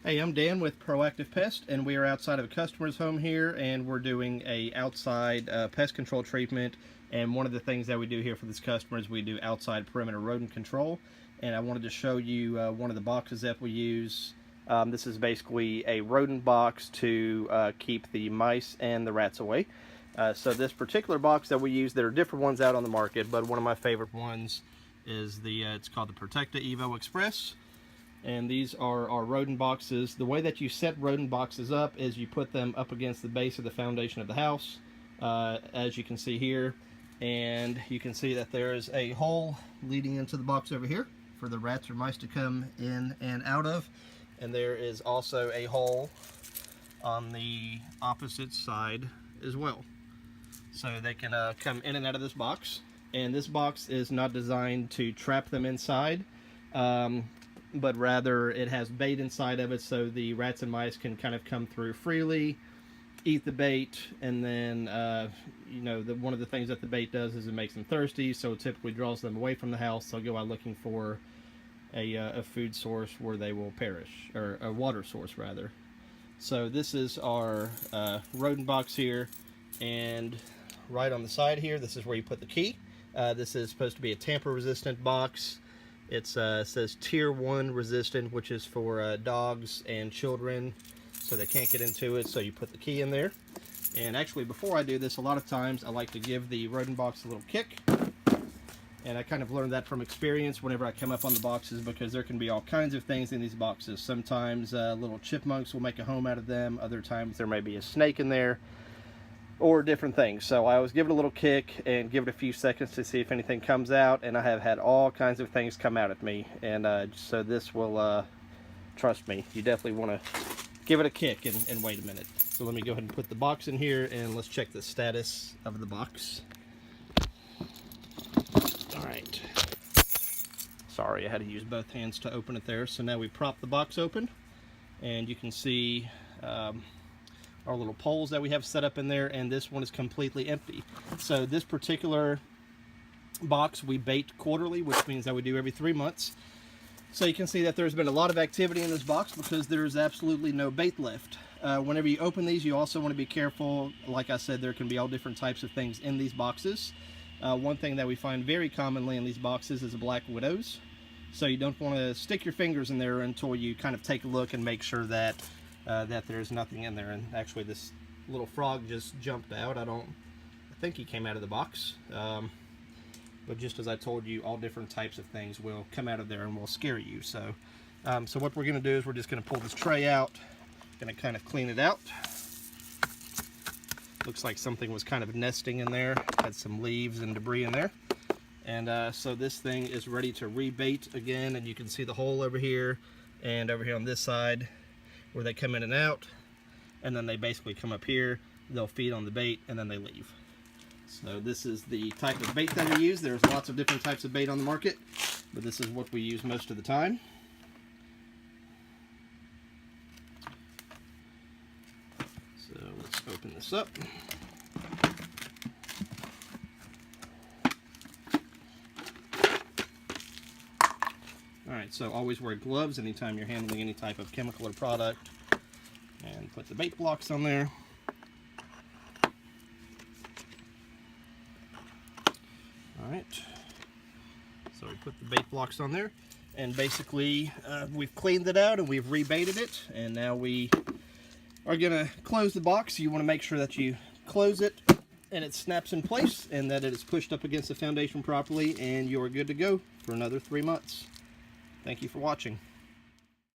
Hey, I'm Dan with Proactive Pest, and we are outside of a customer's home here, and we're doing a outside pest control treatment. And one of the things that we do here for this customer is we do outside perimeter rodent control. And I wanted to show you one of the boxes that we use. This is basically a rodent box to keep the mice and the rats away. So this particular box that we use, there are different ones out on the market, but one of my favorite ones is it's called the Protecta Evo Express. And these are our rodent boxes. The way that you set rodent boxes up is you put them up against the base of the foundation of the house, as you can see here. And you can see that there is a hole leading into the box over here for the rats or mice to come in and out of. And there is also a hole on the opposite side as well, so they can come in and out of this box. And this box is not designed to trap them inside, but rather it has bait inside of it, so the rats and mice can kind of come through freely, eat the bait, and then you know, one of the things that the bait does is it makes them thirsty, so it typically draws them away from the house. They'll go out looking for a food source where they will perish, or a water source rather. So this is our rodent box here, and right on the side here, this is where you put the key. This is supposed to be a tamper resistant box. It says tier 1 resistant, which is for dogs and children, so they can't get into it. So you put the key in there. And actually, before I do this, a lot of times I like to give the rodent box a little kick. And I kind of learned that from experience whenever I come up on the boxes, because there can be all kinds of things in these boxes. Sometimes little chipmunks will make a home out of them. Other times there may be a snake in there, or different things. So I always give it a little kick and give it a few seconds to see if anything comes out, and I have had all kinds of things come out at me. And so this will, trust me, you definitely want to give it a kick and wait a minute. So let me go ahead and put the box in here, and let's check the status of the box. Alright, sorry, I had to use both hands to open it there. So now we prop the box open, and you can see our little poles that we have set up in there, and this one is completely empty. So this particular box we bait quarterly, which means that we do every 3 months. So you can see that there's been a lot of activity in this box because there's absolutely no bait left. Whenever you open these, you also want to be careful. Like I said, there can be all different types of things in these boxes. One thing that we find very commonly in these boxes is black widows. So you don't want to stick your fingers in there until you kind of take a look and make sure that that there's nothing in there. And actually, this little frog just jumped out. I think he came out of the box. But just as I told you, all different types of things will come out of there and will scare you. So, so what we're going to do is we're just going to pull this tray out. Going to kind of clean it out. Looks like something was kind of nesting in there. Had some leaves and debris in there. And so this thing is ready to rebait again. And you can see the hole over here and over here on this side, where they come in and out, and then they basically come up here, they'll feed on the bait, and then they leave. So this is the type of bait that we use. There's lots of different types of bait on the market, but this is what we use most of the time. So let's open this up. Alright, so always wear gloves anytime you're handling any type of chemical or product. And put the bait blocks on there. Alright, so we put the bait blocks on there. And basically, we've cleaned it out and we've rebaited it. And now we are going to close the box. You want to make sure that you close it and it snaps in place, and that it is pushed up against the foundation properly, and you're good to go for another 3 months. Thank you for watching.